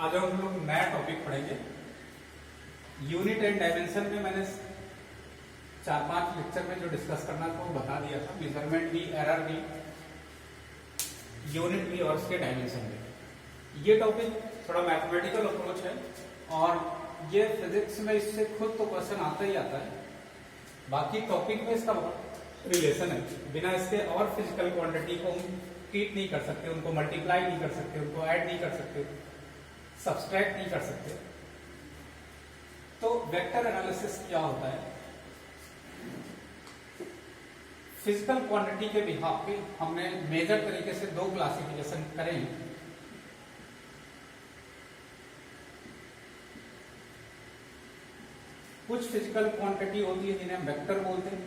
आज हम लोग नया टॉपिक पढ़ेंगे। यूनिट एंड डायमेंशन में मैंने 4-5 लेक्चर में जो डिस्कस करना था वो बता दिया था। मेजरमेंट भी, एरर भी, यूनिट भी और उसके डायमेंशन भी। ये टॉपिक थोड़ा मैथमेटिकल अप्रोच है और ये फिजिक्स में इससे खुद तो क्वेश्चन आता ही आता है, बाकी टॉपिक में इसका रिलेशन है। बिना इसके और फिजिकल क्वांटिटी को हम ट्रीट नहीं कर सकते, उनको मल्टीप्लाई नहीं कर सकते, उनको ऐड नहीं कर सकते, सब्सट्रैक्ट नहीं कर सकते। तो वेक्टर एनालिसिस क्या होता है? फिजिकल क्वांटिटी के बिहाफ पे हमने मेजर तरीके से 2 क्लासिफिकेशन करें। कुछ फिजिकल क्वांटिटी होती है जिन्हें हम वेक्टर बोलते हैं,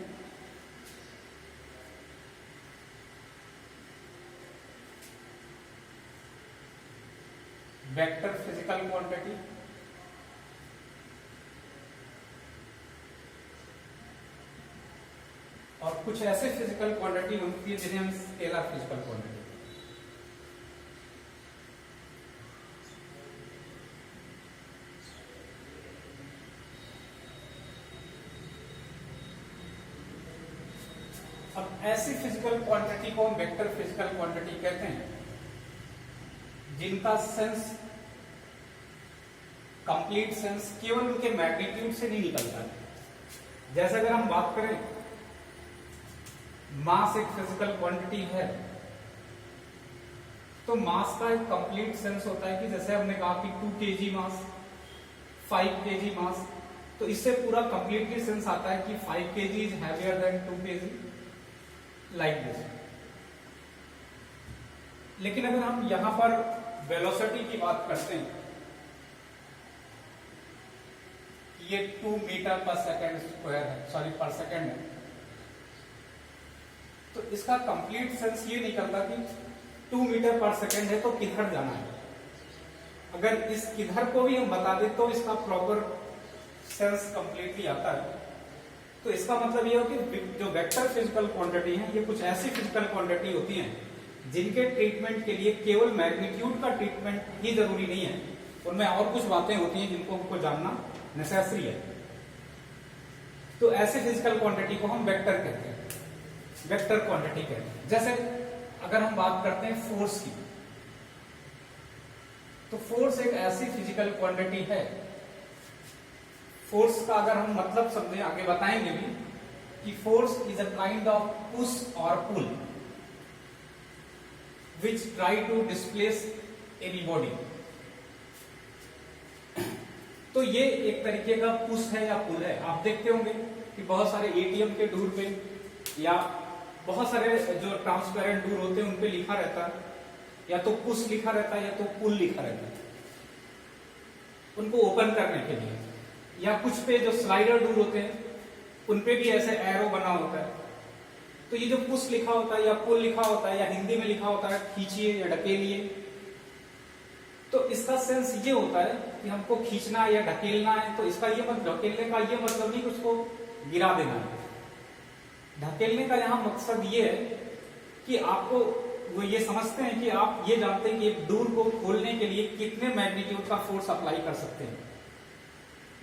वेक्टर फिजिकल क्वांटिटी, और कुछ ऐसे फिजिकल क्वांटिटी होती है जिन्हें हम स्केलर फिजिकल क्वांटिटी। अब ऐसी फिजिकल क्वांटिटी को हम वेक्टर फिजिकल क्वांटिटी कहते हैं जिनका सेंस, कंप्लीट सेंस केवल उनके मैग्नीट्यूड से नहीं निकलता है। जैसे अगर हम बात करें, मास एक फिजिकल क्वांटिटी है, तो मास का एक कंप्लीट सेंस होता है कि जैसे हमने कहा कि 2 kg मास, 5 kg मास, तो इससे पूरा कंप्लीटली सेंस आता है कि 5 kg is heavier than 2 kg, like this. लेकिन अगर हम यहां पर वेलोसिटी की बात करते हैं, ये 2 मीटर पर सेकेंड स्क्वायर है, सॉरी पर सेकेंड है, तो इसका कंप्लीट सेंस ये निकलता कि 2 मीटर पर सेकेंड है तो किधर जाना है। अगर इस किधर को भी हम बता दें तो इसका प्रॉपर सेंस कंप्लीटली आता है। तो इसका मतलब ये हो कि जो वेक्टर फिजिकल क्वांटिटी है, ये कुछ ऐसी फिजिकल क्वांटिटी होती हैं जिनके ट्रीटमेंट के लिए केवल मैग्नीट्यूड का ट्रीटमेंट ही जरूरी नहीं है, उनमें और कुछ बातें होती हैं जिनको हमको जानना नेसेसरी है। तो ऐसे फिजिकल क्वांटिटी को हम वेक्टर कहते हैं, वेक्टर क्वांटिटी कहते हैं। जैसे अगर हम बात करते हैं फोर्स की, तो फोर्स एक ऐसी फिजिकल क्वांटिटी है, फोर्स का अगर हम मतलब समझें, आगे बताएंगे भी, कि force is a kind of push और pull which try to displace any body. तो ये एक तरीके का पुश है या पुल है। आप देखते होंगे कि बहुत सारे एटीएम के डोर पे या बहुत सारे जो ट्रांसपेरेंट डोर होते हैं उन पे लिखा रहता है, या तो पुश लिखा रहता है या तो पुल लिखा रहता है, उनको ओपन करने के लिए। या कुछ पे जो स्लाइडर डोर होते हैं उन पे भी ऐसे एरो बना होता है। तो ये जो पुश लिखा होता है या पुल लिखा होता है, या हिंदी में लिखा होता है खींचिए या ढकेलिए, तो इसका सेंस ये होता है कि हमको खींचना या ढकेलना है। तो इसका ये मतलब, ढकेलने का ये मतलब नहीं कि उसको गिरा देना है। ढकेलने का यहाँ मकसद ये है कि आपको वो ये समझते हैं कि आप ये जानते हैं कि एक डोर को खोलने के लिए कितने मैग्नीट्यूड का फोर्स अप्लाई कर सकते हैं।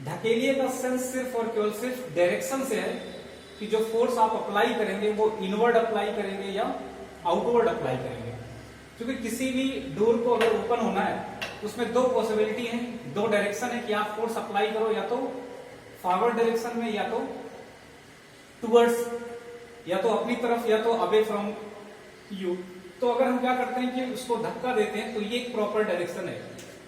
ढकेलिए का सेंस सिर्फ और केवल सिर्फ डायरेक्शन से है कि जो फोर्स आप अप्लाई करेंगे वो इनवर्ड अप्लाई करेंगे या आउटवर्ड अप्लाई करेंगे। क्योंकि किसी भी डोर को अगर ओपन होना है उसमें 2 पॉसिबिलिटी है, 2 डायरेक्शन है कि आप फोर्स अप्लाई करो, या तो फॉरवर्ड डायरेक्शन में, या तो टुवर्ड्स, या तो अपनी तरफ, या तो अवे फ्रॉम यू। तो अगर हम क्या करते हैं कि उसको धक्का देते हैं तो ये एक प्रॉपर डायरेक्शन है।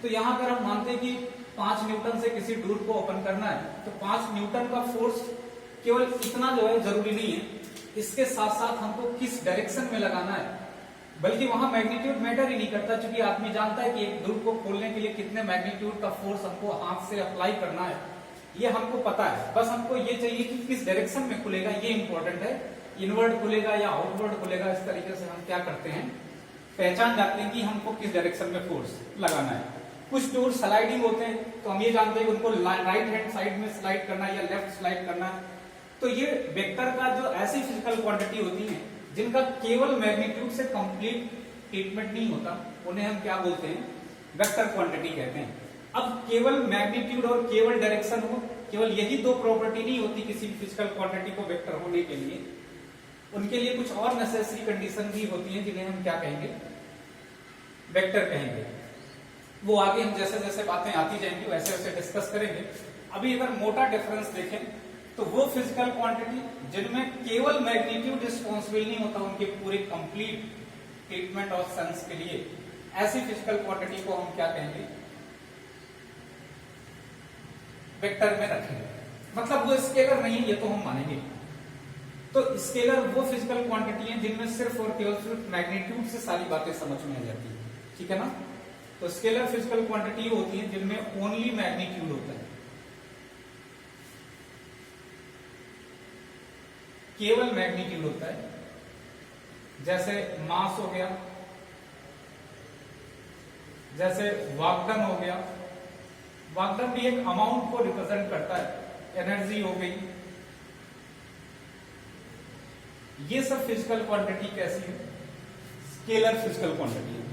तो यहां अगर हम मानते हैं कि 5 न्यूटन से किसी डोर को ओपन करना है, तो 5 न्यूटन का फोर्स केवल इतना जो है जरूरी नहीं है, इसके साथ साथ हमको किस डायरेक्शन में लगाना है, बल्कि वहां मैग्नीट्यूड मैटर ही नहीं करता, क्योंकि आदमी जानता है कि एक डोर को खोलने के लिए कितने मैग्नीट्यूड का फोर्स हमको हाथ से अप्लाई करना है, ये हमको पता है। बस हमको ये चाहिए कि किस डायरेक्शन में खुलेगा, ये इंपॉर्टेंट है। इनवर्ड खुलेगा या आउटवर्ड खुलेगा, इस तरीके से हम क्या करते हैं, पहचान जाते हैं कि हमको किस डायरेक्शन में फोर्स लगाना है। कुछ डोर स्लाइडिंग होते हैं, तो हम ये जानते हैं कि उनको राइट हैंड साइड में स्लाइड करना है या लेफ्ट स्लाइड करना है। तो ये वेक्टर का जो ऐसी फिजिकल क्वांटिटी होती है जिनका केवल मैग्नीट्यूड से कंप्लीट ट्रीटमेंट नहीं होता, उन्हें हम क्या बोलते हैं, वेक्टर क्वांटिटी कहते हैं। अब केवल मैग्नीट्यूड और केवल डायरेक्शन हो, केवल यही दो प्रॉपर्टी नहीं होती किसी भी फिजिकल क्वांटिटी को वेक्टर होने के लिए, उनके लिए कुछ और नेसेसरी कंडीशन भी होती हैं जिन्हें हम क्या कहेंगे, वेक्टर कहेंगे। वो आगे हम जैसे जैसे बातें आती जाएंगी वैसे वैसे डिस्कस करेंगे। अभी अगर मोटा डिफरेंस देखें तो वो फिजिकल क्वांटिटी जिनमें केवल मैग्नीट्यूड रिस्पॉन्सिबल नहीं होता उनके पूरे कंप्लीट ट्रीटमेंट ऑफ सेंस के लिए, ऐसी फिजिकल क्वांटिटी को हम क्या कहेंगे, वेक्टर में रखेंगे। मतलब वो स्केलर नहीं, ये तो हम मानेंगे। तो स्केलर वो फिजिकल क्वांटिटी है जिनमें सिर्फ और केवल सिर्फ मैग्नीट्यूड से सारी बातें समझ में आ जाती है, ठीक है ना। तो स्केलर फिजिकल क्वांटिटी होती है जिनमें ओनली मैग्नीट्यूड होता है, केवल मैग्नीट्यूड होता है। जैसे मास हो गया, जैसे वाकडन हो गया। वाकडन भी एक अमाउंट को रिप्रेजेंट करता है, एनर्जी हो गई। ये सब फिजिकल क्वांटिटी कैसी है, स्केलर फिजिकल क्वांटिटी है।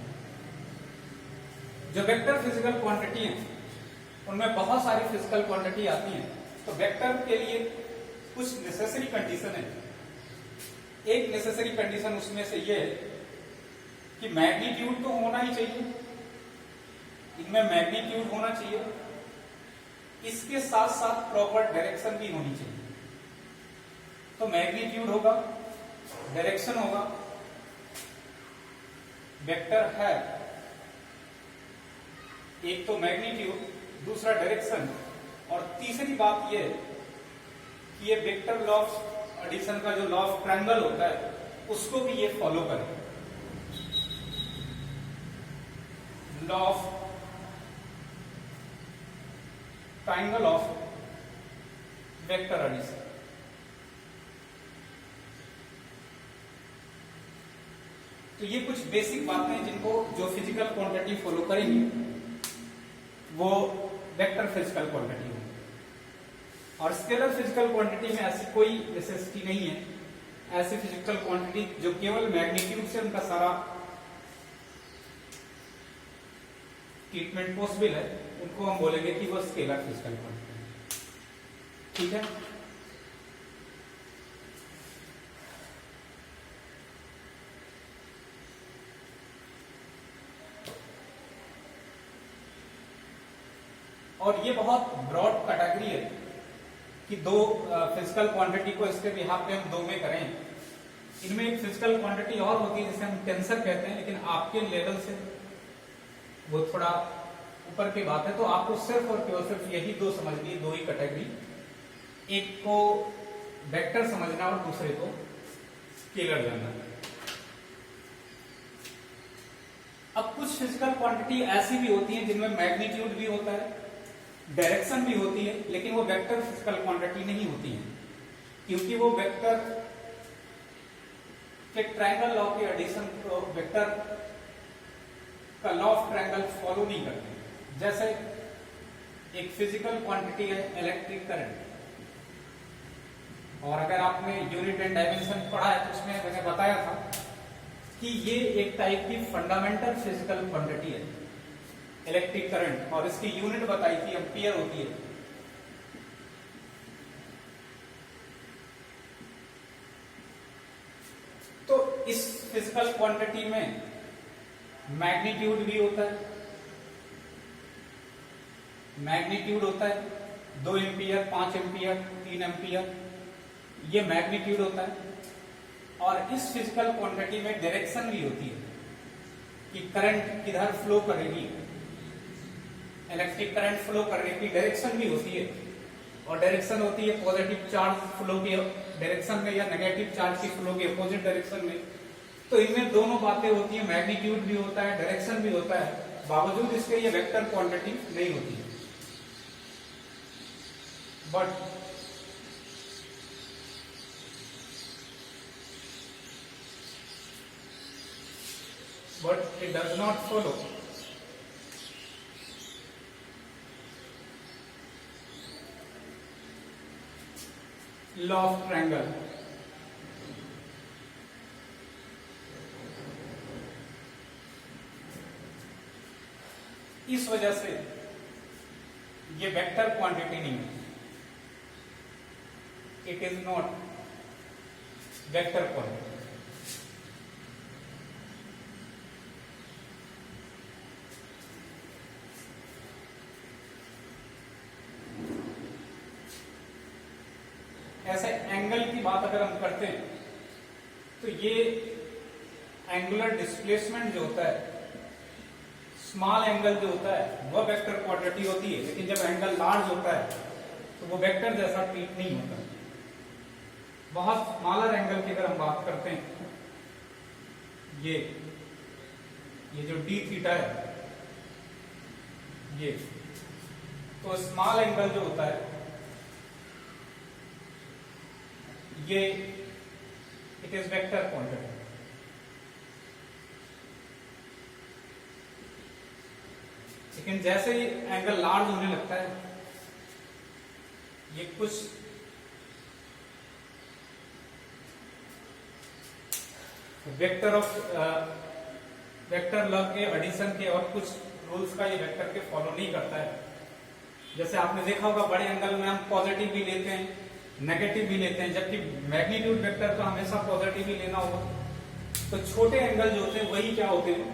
जो वेक्टर फिजिकल क्वांटिटी है उनमें बहुत सारी फिजिकल क्वांटिटी आती है। तो वेक्टर के लिए कुछ नेसेसरी कंडीशन है। एक नेसेसरी कंडीशन उसमें से ये है कि मैग्नीट्यूड तो होना ही चाहिए, इनमें मैग्नीट्यूड होना चाहिए, इसके साथ साथ प्रॉपर डायरेक्शन भी होनी चाहिए। तो मैग्नीट्यूड होगा, डायरेक्शन होगा, वेक्टर है, एक तो मैग्नीट्यूड, दूसरा डायरेक्शन, और तीसरी बात यह कि ये वेक्टर लॉ ऑफ एडिशन का जो लॉ ऑफ ट्रायंगल होता है उसको भी ये फॉलो करे। Law of triangle of vector addition. तो ये कुछ बेसिक बातें हैं जिनको जो फिजिकल क्वांटिटी फॉलो करेंगी वो वेक्टर फिजिकल क्वांटिटी होगी। और स्केलर फिजिकल क्वांटिटी में ऐसी कोई नेसेसिटी नहीं है, ऐसी फिजिकल क्वांटिटी जो केवल मैग्नीट्यूड से उनका सारा ट्रीटमेंट पॉसिबल है, उनको हम बोलेंगे कि वो स्केलर फिजिकल क्वांटिटी है, ठीक है। और ये बहुत ब्रॉड कैटेगरी है कि दो फिजिकल क्वांटिटी को इसके बिहाफ पे हम दो में करें। इनमें एक फिजिकल क्वांटिटी और होती है जिसे हम टेंसर कहते हैं, लेकिन आपके लेवल से वो थोड़ा ऊपर की बात है। तो आपको सिर्फ और केवल सिर्फ यही दो समझनी, दो ही कैटेगरी, एक को वेक्टर समझना और दूसरे को स्केलर जानना। अब कुछ फिजिकल क्वांटिटी ऐसी भी होती है जिनमें मैग्नीट्यूड भी होता है, डायरेक्शन भी होती है, लेकिन वो वेक्टर फिजिकल क्वांटिटी नहीं होती है, क्योंकि वो वेक्टर के ट्रायंगल लॉ के एडिशन को, वेक्टर का लॉ ऑफ ट्रायंगल फॉलो नहीं करते। जैसे एक फिजिकल क्वांटिटी है इलेक्ट्रिक करंट, और अगर आपने यूनिट एंड डायमेंशन पढ़ा है तो उसमें मैंने बताया था कि ये एक टाइप की फंडामेंटल फिजिकल क्वांटिटी है इलेक्ट्रिक करंट, और इसकी यूनिट बताई थी एम्पियर होती है। तो इस फिजिकल क्वांटिटी में मैग्नीट्यूड भी होता है, मैग्नीट्यूड होता है 2 एम्पियर, 5 एम्पियर, 3 एम्पियर, ये मैग्नीट्यूड होता है। और इस फिजिकल क्वांटिटी में डायरेक्शन भी होती है कि करंट किधर फ्लो करेगी, इलेक्ट्रिक करंट फ्लो करने की डायरेक्शन भी होती है, और डायरेक्शन होती है पॉजिटिव चार्ज फ्लो की डायरेक्शन में या नेगेटिव चार्ज की फ्लो की अपोजिट डायरेक्शन में। तो इनमें दोनों बातें होती है, मैग्नीट्यूड भी होता है, डायरेक्शन भी होता है, बावजूद इसके ये वेक्टर क्वांटिटी नहीं होती है। but it does not follow law of triangle. इस वजह से ये वेक्टर क्वांटिटी नहीं है, it is not vector quantity. ऐसे एंगल की बात अगर हम करते हैं तो ये एंगुलर डिस्प्लेसमेंट जो होता है, स्मॉल एंगल जो होता है वह वेक्टर क्वांटिटी होती है, लेकिन जब एंगल लार्ज होता है तो वो वेक्टर जैसा ट्रीट नहीं होता। बहुत स्मॉलर एंगल की अगर हम बात करते हैं, ये जो डी थीटा है, ये तो स्मॉल एंगल जो होता है ये इट इज वेक्टर क्वांटिटी। लेकिन जैसे ही एंगल लार्ज होने लगता है, ये कुछ वेक्टर लॉ के एडिशन के और कुछ रूल्स का ये वेक्टर के फॉलो नहीं करता है। जैसे आपने देखा होगा बड़े एंगल में हम पॉजिटिव भी लेते हैं, नेगेटिव भी लेते हैं, जबकि मैग्नीट्यूड वेक्टर तो हमेशा पॉजिटिव ही लेना होगा। तो छोटे एंगल जो होते हैं वही क्या होते हैं,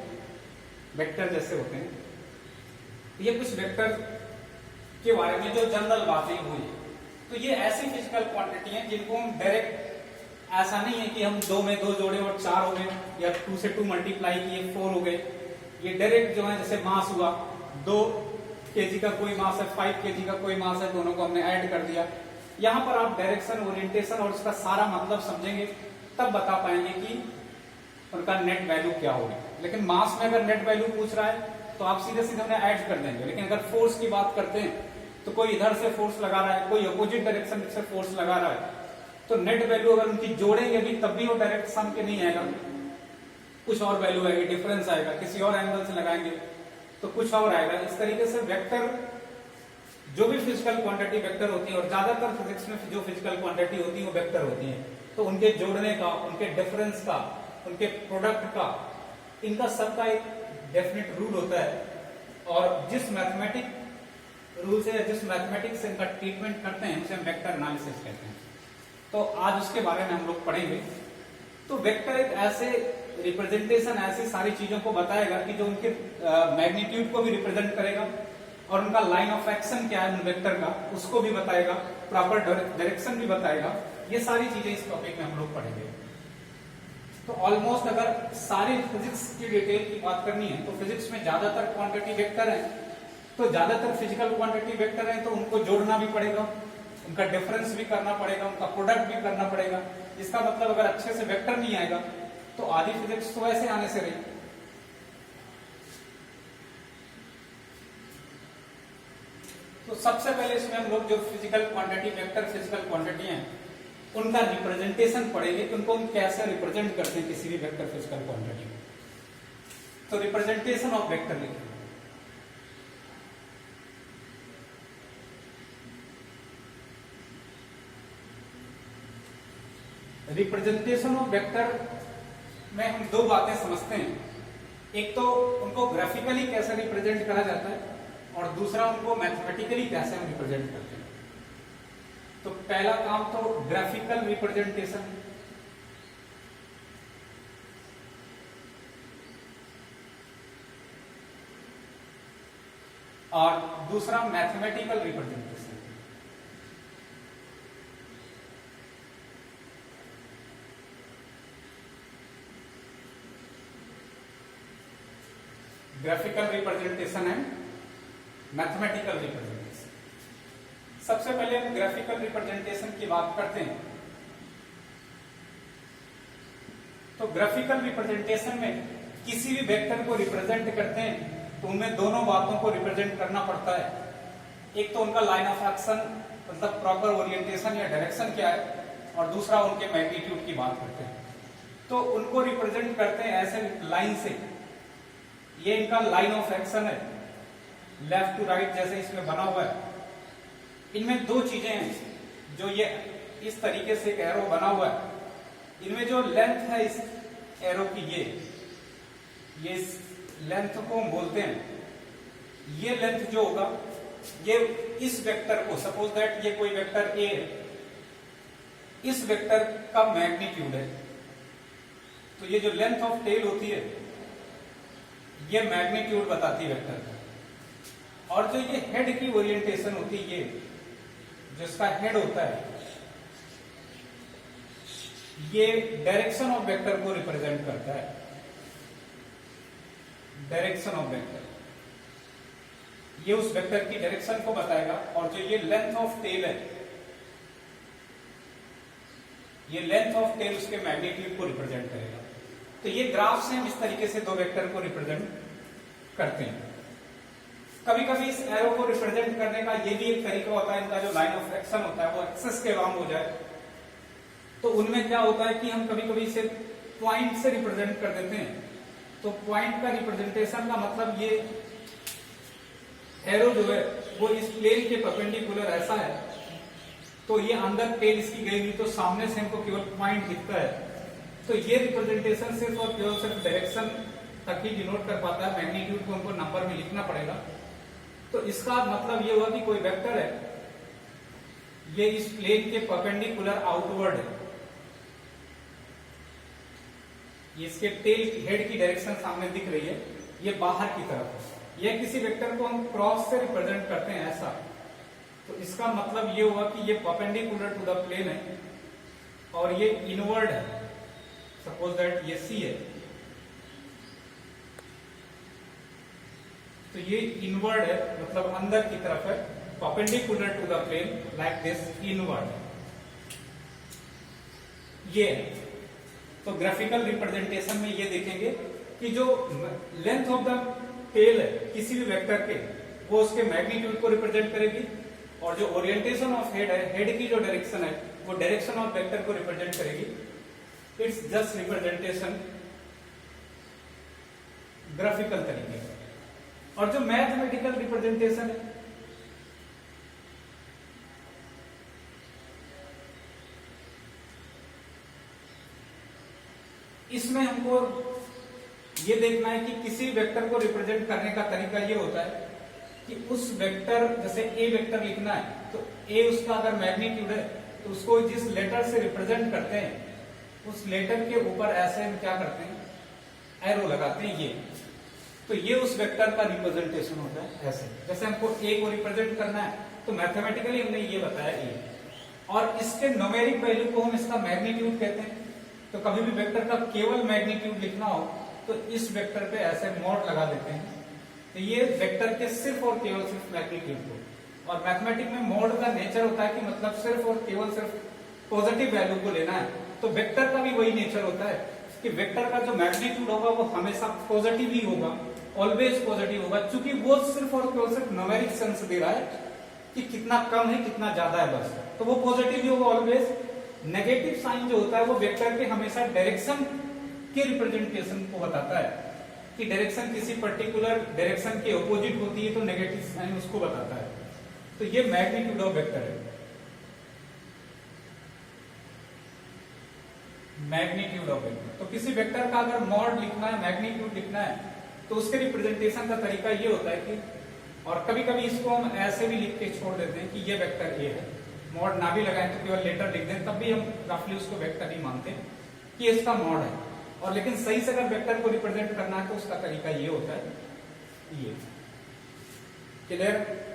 वेक्टर जैसे होते हैं। ये कुछ वेक्टर के बारे में जो जनरल बातें हुई, तो ये ऐसी फिजिकल क्वांटिटी हैं जिनको हम डायरेक्ट, ऐसा नहीं है कि हम 2 में 2 जोड़े और 4 हो गए, या 2 से 2 मल्टीप्लाई किए 4 हो गए। ये डायरेक्ट जो है, जैसे मास हुआ 2 केजी का कोई मास है, 5 केजी का कोई मास है, दोनों को हमने ऐड कर दिया। यहां पर आप डायरेक्शन, ओरिएंटेशन और उसका सारा मतलब समझेंगे, तब बता पाएंगे कि उनका नेट वैल्यू क्या होगी। लेकिन मास में अगर नेट वैल्यू पूछ रहा है तो आप सीधे सीधे उन्हें ऐड कर देंगे। लेकिन अगर फोर्स की बात करते हैं तो कोई इधर से फोर्स लगा रहा है, कोई अपोजिट डायरेक्शन से फोर्स लगा रहा है, तो नेट वैल्यू अगर उनकी जोड़ेंगे भी तब भी वो डायरेक्ट सम के नहीं आएगा, कुछ और वैल्यू आएगी, डिफरेंस आएगा। किसी और एंगल से लगाएंगे तो कुछ और आएगा। इस तरीके से वेक्टर, जो भी फिजिकल क्वांटिटी वेक्टर होती है, और ज्यादातर फिजिक्स में जो फिजिकल क्वांटिटी होती है वो वेक्टर होती है। तो उनके जोड़ने का, उनके डिफरेंस का, उनके प्रोडक्ट का, इनका सबका एक डेफिनेट रूल होता है। और जिस मैथमेटिक रूल से, जिस मैथमेटिक्स से इनका ट्रीटमेंट करते हैं, उसे हम वेक्टर एनालिसिस कहते हैं। तो आज उसके बारे में हम लोग पढ़ेंगे। तो वेक्टर एक ऐसे रिप्रेजेंटेशन, ऐसी सारी चीजों को बताएगा कि जो उनके मैग्नीट्यूड को भी रिप्रेजेंट करेगा, और उनका लाइन ऑफ एक्शन क्या है उन वेक्टर का, उसको भी बताएगा, प्रॉपर डायरेक्शन भी बताएगा। ये सारी चीजें इस टॉपिक में हम लोग पढ़ेंगे। तो ऑलमोस्ट अगर सारी फिजिक्स की डिटेल की बात करनी है तो फिजिक्स में ज्यादातर क्वांटिटी वेक्टर है, तो ज्यादातर फिजिकल क्वांटिटी वेक्टर है, तो उनको जोड़ना भी पड़ेगा, उनका डिफरेंस भी करना पड़ेगा, उनका प्रोडक्ट भी करना पड़ेगा। इसका मतलब अगर अच्छे से वेक्टर नहीं आएगा तो आधी फिजिक्स तो ऐसे आने से रही। तो सबसे पहले इसमें हम लोग जो physical quantity vector physical quantity हैं उनका रिप्रेजेंटेशन पढ़ेंगे कि उनको हम कैसे रिप्रेजेंट करते हैं किसी भी वेक्टर फिजिकल क्वांटिटी को। तो रिप्रेजेंटेशन ऑफ वेक्टर लिखें। रिप्रेजेंटेशन ऑफ वेक्टर में हम दो बातें समझते हैं। एक तो उनको ग्राफिकली कैसे रिप्रेजेंट करा जाता है, और दूसरा उनको मैथमेटिकली कैसे हम रिप्रेजेंट करते हैं। तो पहला काम तो ग्राफिकल रिप्रेजेंटेशन, और दूसरा मैथमेटिकल रिप्रेजेंटेशन। ग्राफिकल रिप्रेजेंटेशन है, मैथमेटिकल रिप्रेजेंटेशन। सबसे पहले हम ग्राफिकल रिप्रेजेंटेशन की बात करते हैं। तो ग्राफिकल रिप्रेजेंटेशन में किसी भी वेक्टर को रिप्रेजेंट करते हैं तो उनमें दोनों बातों को रिप्रेजेंट करना पड़ता है। एक तो उनका लाइन ऑफ एक्शन, मतलब प्रॉपर ओरिएंटेशन या डायरेक्शन क्या है, और दूसरा उनके मैग्नीट्यूड की बात करते हैं। तो उनको रिप्रेजेंट करते हैं ऐसे लाइन से। ये इनका लाइन ऑफ एक्शन है, लेफ्ट टू राइट जैसे इसमें बना हुआ है। इनमें दो चीजें हैं, जो ये इस तरीके से एक एरो बना हुआ है, इनमें जो लेंथ है इस एरो की, ये इस लेंथ को हम बोलते हैं ये लेंथ जो होगा ये इस वेक्टर को, सपोज दैट ये कोई वेक्टर ए है, इस वेक्टर का मैग्नीट्यूड है, तो ये जो लेंथ ऑफ टेल होती है ये मैग्नीट्यूड बताती है वेक्टर का। और जो ये हेड की ओरिएंटेशन होती है, ये जो इसका हेड होता है, ये डायरेक्शन ऑफ वेक्टर को रिप्रेजेंट करता है, डायरेक्शन ऑफ वेक्टर, ये उस वेक्टर की डायरेक्शन को बताएगा। और जो ये लेंथ ऑफ टेल है, ये लेंथ ऑफ टेल उसके मैग्नीट्यूड को रिप्रेजेंट करेगा। तो ये ग्राफ से हम इस तरीके से दो वेक्टर को रिप्रेजेंट करते हैं। कभी कभी इस एरो को रिप्रेजेंट करने का ये भी एक तरीका होता है, इनका जो लाइन ऑफ एक्शन होता है वो एक्सेस के अलोंग हो जाए, तो उनमें क्या होता है कि हम कभी कभी इसे पॉइंट से रिप्रेजेंट कर देते हैं। तो पॉइंट का रिप्रेजेंटेशन का मतलब, ये एरो जो है वो इस प्लेन के परपेंडिकुलर ऐसा है, तो ये अंदर टेल इसकी गई हुई, तो सामने से हमको केवल पॉइंट दिखता है। तो ये रिप्रेजेंटेशन सिर्फ और केवल सिर्फ डायरेक्शन तक ही डिनोट कर पाता है, मैग्नीट्यूड को हमको नंबर में लिखना पड़ेगा। तो इसका मतलब ये हुआ कि कोई वेक्टर है, ये इस प्लेन के परपेंडिकुलर आउटवर्ड है, ये इसके टेल हेड की डायरेक्शन सामने दिख रही है, ये बाहर की तरफ है। ये किसी वेक्टर को हम क्रॉस से रिप्रेजेंट करते हैं ऐसा, तो इसका मतलब ये हुआ कि ये परपेंडिकुलर टू द प्लेन है और ये इनवर्ड है, सपोज दैट ये सी है, तो ये इनवर्ड है, मतलब अंदर की तरफ है, perpendicular to the plane like this, inward ये है। तो ग्राफिकल रिप्रेजेंटेशन में ये देखेंगे कि जो लेंथ ऑफ द टेल है किसी भी वेक्टर के, वो उसके मैग्नीट्यूड को रिप्रेजेंट करेगी, और जो ओरिएंटेशन ऑफ हेड है, हेड की जो डायरेक्शन है वो डायरेक्शन ऑफ वेक्टर को रिप्रेजेंट करेगी। इट्स जस्ट रिप्रेजेंटेशन ग्राफिकल तरीके से। और जो मैथमेटिकल रिप्रेजेंटेशन है, इसमें हमको ये देखना है कि किसी वेक्टर को रिप्रेजेंट करने का तरीका ये होता है कि उस वेक्टर, जैसे ए वेक्टर लिखना है, तो ए उसका अगर मैग्नीट्यूड है तो उसको जिस लेटर से रिप्रेजेंट करते हैं उस लेटर के ऊपर ऐसे हम क्या करते हैं, एरो लगाते हैं, ये तो ये उस वेक्टर का रिप्रेजेंटेशन होता है ऐसे। जैसे हमको ए को रिप्रेजेंट करना है तो मैथमेटिकली हमने ये बताया ए, और इसके न्यूमेरिक वैल्यू को हम इसका मैग्नीट्यूड कहते हैं। तो कभी भी वेक्टर का केवल मैग्नीट्यूड लिखना हो तो इस वेक्टर पे ऐसे मॉड लगा देते हैं, तो ये वेक्टर के सिर्फ और केवल सिर्फ मैग्नीट्यूड को। और मैथमेटिक में मॉड का नेचर होता है कि मतलब सिर्फ और केवल सिर्फ पॉजिटिव वैल्यू को लेना है, तो वेक्टर का भी वही नेचर होता है कि वेक्टर का जो मैग्नीट्यूड होगा वो हमेशा पॉजिटिव ही होगा, ऑलवेज पॉजिटिव होगा, क्योंकि वो सिर्फ और केवल सिर्फ न्यूमेरिक सेंस दे रहा है कि कितना कम है कितना ज्यादा है बस, तो वो पॉजिटिव ही होगा ऑलवेज। नेगेटिव साइन जो होता है वो वेक्टर के हमेशा डायरेक्शन के रिप्रेजेंटेशन को बताता है कि डायरेक्शन किसी पर्टिकुलर डायरेक्शन के ऑपोजिट होती है तो नेगेटिव साइन उसको बताता है। तो ये मैग्नीट्यूड ऑफ वेक्टर है, मैग्नीट्यूड ऑफ वेक्टर। तो किसी वेक्टर का अगर मॉड लिखना है, मैग्नीट्यूड लिखना है, तो उसके रिप्रेजेंटेशन का तरीका ये होता है कि, और कभी कभी इसको हम ऐसे भी लिख के छोड़ देते हैं कि ये वेक्टर ए है, मॉड ना भी लगाएं तो केवल लेटर लिख दें, तब भी हम रफली उसको वेक्टर ही मानते हैं कि इसका मॉड है। और लेकिन सही से अगर वेक्टर को रिप्रेजेंट करना है तो उसका तरीका ये होता है, ये क्लियर।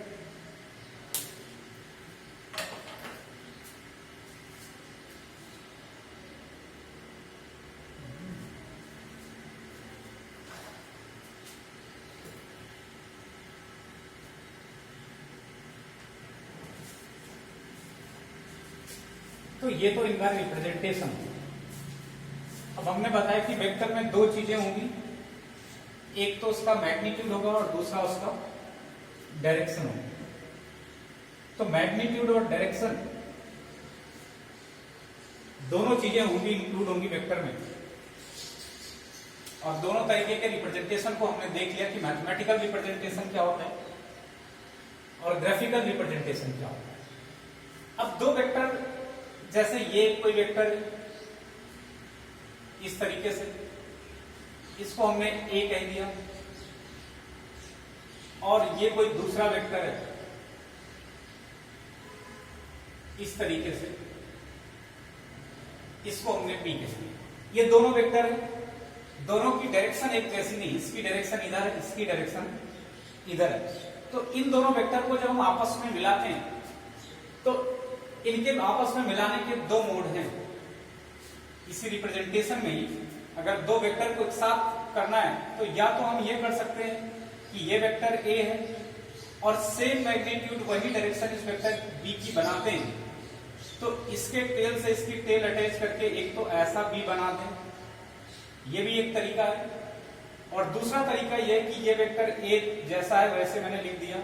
तो ये तो इनका रिप्रेजेंटेशन। अब हमने बताया कि वेक्टर में दो चीजें होंगी, एक तो उसका मैग्नीट्यूड होगा और दूसरा उसका डायरेक्शन होगा। तो मैग्नीट्यूड और डायरेक्शन दोनों चीजें होंगी, इंक्लूड होंगी वेक्टर में, और दोनों तरीके के रिप्रेजेंटेशन को हमने देख लिया कि मैथमेटिकल रिप्रेजेंटेशन क्या होता है और ग्राफिकल रिप्रेजेंटेशन क्या होता है। अब दो वेक्टर, जैसे ये कोई वेक्टर इस तरीके से, इसको हमने ए कह दिया, और ये कोई दूसरा वेक्टर है इस तरीके से, इसको हमने पी कह दिया। ये दोनों वेक्टर है, दोनों की डायरेक्शन एक जैसी नहीं, इसकी डायरेक्शन इधर है, इसकी डायरेक्शन इधर है। तो इन दोनों वेक्टर को जब हम आपस में मिलाते हैं तो इनके आपस में मिलाने के दो मोड हैं। इसी रिप्रेजेंटेशन में ही अगर दो वेक्टर को एक साथ करना है तो या तो हम ये कर सकते हैं कि ये वेक्टर ए है और सेम मैग्नीट्यूड वही डायरेक्शन इस वेक्टर बी की बनाते हैं, तो इसके टेल से इसकी टेल अटैच करके एक तो ऐसा बी बना दें, ये भी एक तरीका है। और दूसरा तरीका यह है कि ये वेक्टर ए जैसा है वैसे मैंने लिख दिया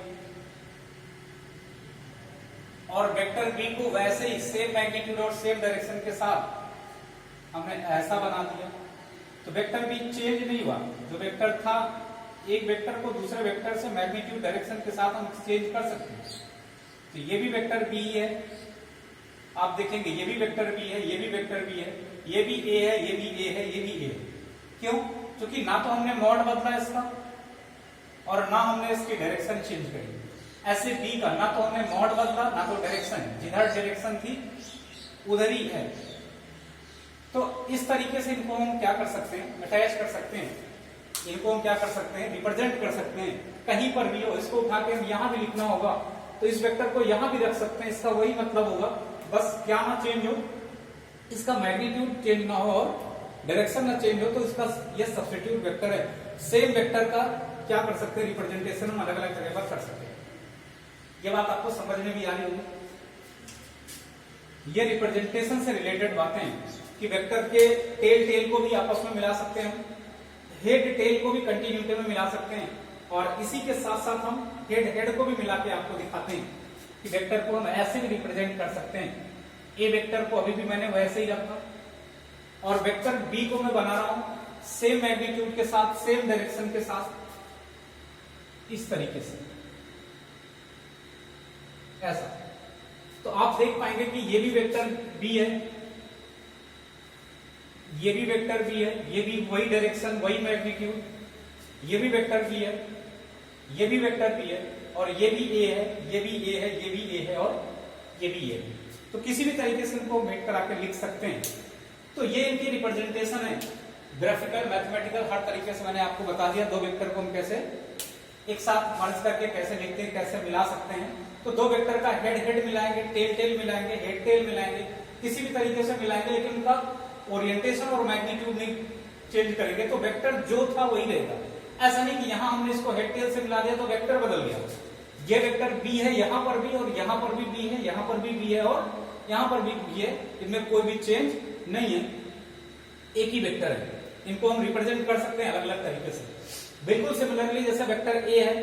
और वेक्टर बी को वैसे ही सेम मैग्नीट्यूड और सेम डायरेक्शन के साथ हमने ऐसा बना दिया, तो वेक्टर बी चेंज नहीं हुआ। जो वेक्टर था, एक वेक्टर को दूसरे वेक्टर से मैग्नीट्यूड डायरेक्शन के साथ हम चेंज कर सकते हैं। तो ये भी वेक्टर बी है, आप देखेंगे ये भी वेक्टर बी है, ये भी वेक्टर बी है, ये भी ए है, ये भी ए है, ये भी ए है। क्यों? क्योंकि ना तो हमने मॉड बदला इसका और ना हमने इसकी डायरेक्शन चेंज करी। ऐसे बी का ना तो हमने मॉड बदला ना तो डायरेक्शन, जिधर डायरेक्शन थी उधर ही है। तो इस तरीके से इनको हम क्या कर सकते हैं, अटैच कर सकते हैं, इनको हम क्या कर सकते हैं, रिप्रेजेंट कर सकते हैं। कहीं पर भी हो, इसको उठा के हम यहां भी लिखना होगा तो इस वेक्टर को यहां भी रख सकते हैं, इसका वही मतलब होगा, बस क्या ना चेंज हो, इसका मैग्नीट्यूड चेंज ना हो और डायरेक्शन ना चेंज हो, तो इसका ये सब्स्टिट्यूट वेक्टर है। सेम वेक्टर का क्या कर सकते हैं, रिप्रेजेंटेशन हम अलग अलग जगह पर कर सकते हैं। ये बात आपको समझ में भी आ रही होगी। ये रिप्रेजेंटेशन से रिलेटेड बातें कि वेक्टर के टेल टेल को भी आपस में मिला सकते हैं, हेड टेल को भी कंटिन्यूटी में मिला सकते हैं, और इसी के साथ साथ हम हेड हेड को भी मिला के आपको दिखाते हैं कि वेक्टर को हम ऐसे भी रिप्रेजेंट कर सकते हैं। ए वेक्टर को अभी भी मैंने वैसे ही रखा और वेक्टर बी को मैं बना रहा हूं सेम मैग्नीट्यूड के साथ, सेम डायरेक्शन के साथ, इस तरीके से ऐसा। तो आप देख पाएंगे कि ये भी वेक्टर बी है, ये भी वेक्टर बी है, ये भी वही डायरेक्शन वही मैग्नीट्यूड, ये भी वेक्टर बी है, ये भी वेक्टर बी है, और ये भी ए है, ये भी ए है, ये भी ए है और ये भी ए है। तो किसी भी तरीके से इनको मेट करा के लिख सकते हैं। तो ये इनकी रिप्रेजेंटेशन है, ग्राफिकल, मैथमेटिकल, हर तरीके से मैंने आपको बता दिया। दो वेक्टर को हम कैसे एक साथ मर्ज करके कैसे लिखते हैं, कैसे मिला सकते हैं। तो दो वेक्टर का हेड हेड मिलाएंगे, टेल टेल मिलाएंगे, हेड टेल मिलाएंगे, किसी भी तरीके से मिलाएंगे, लेकिन उनका ओरिएंटेशन और मैग्नीट्यूड नहीं चेंज करेंगे, तो वेक्टर जो था वही रहेगा। ऐसा नहीं कि यहां हमने इसको हेड टेल से मिला दिया तो वेक्टर बदल गया। ये वेक्टर बी है यहां पर भी, और यहां पर भी बी है, यहां पर भी बी है और यहां पर भी बी है, इनमें कोई भी चेंज नहीं है, एक ही वेक्टर है। इनको हम रिप्रेजेंट कर सकते हैं अलग अलग तरीके से। बिल्कुल सिमिलरली जैसे वेक्टर ए है,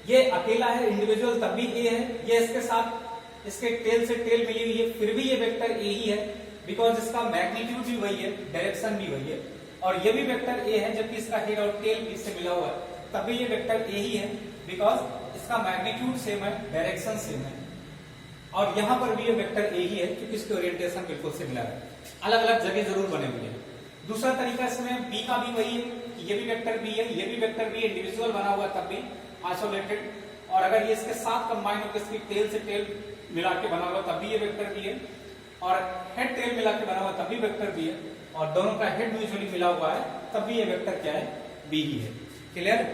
ये अकेला है इंडिविजुअल तब भी ए है, ये इसके साथ इसके टेल से टेल मिली हुई है फिर भी ये वेक्टर ए ही है, बिकॉज इसका मैग्नीट्यूड भी वही है, डायरेक्शन भी वही है। और ये भी वेक्टर ए है जबकि इसका हेड और टेल इससे मिला हुआ है, तब भी ये वेक्टर ए ही है, बिकॉज इसका मैग्नीट्यूड सेम है, डायरेक्शन सेम है। और यहां पर भी ये वेक्टर ए ही है क्योंकि इसकी ओरिएंटेशन बिल्कुल सिमिलर है, अलग अलग जगह जरूर बने हुए हैं। दूसरा तरीका इसमें बी का भी वही है कि ये भी वेक्टर बी है, ये भी वेक्टर बी, इंडिविजुअल बना हुआ तब भी आइसोलेटेड, और अगर ये इसके साथ कंबाइन होकर इसकी टेल से टेल मिला के बना हुआ तब भी ये वेक्टर बी है, और हेड टेल मिला के बना हुआ तब भी वेक्टर बी है, और दोनों का हेड म्यूचुअली मिला हुआ है तब भी ये वेक्टर क्या है, बी ही है। क्लियर?